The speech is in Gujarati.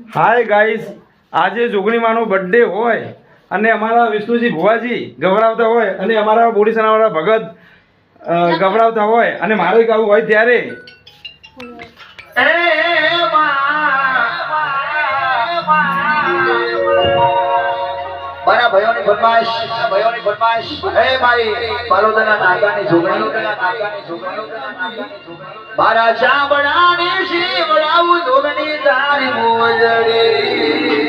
હાય ગાઈસ, આજે જોગણીમાનો બર્થડે હોય અને અમારા વિષ્ણુજી ભુવાજી ગવડાવતા હોય અને અમારા બોડીસનાવાળા ભગત ગવડાવતા હોય અને મારે ગાવું હોય ત્યારે મારા ભાઈઓની ફરમાઈશ હે મારી પાલોદના નાગાની જોગણી મારા ચામડાની શીવડાવું જોગણી તારી મોજડી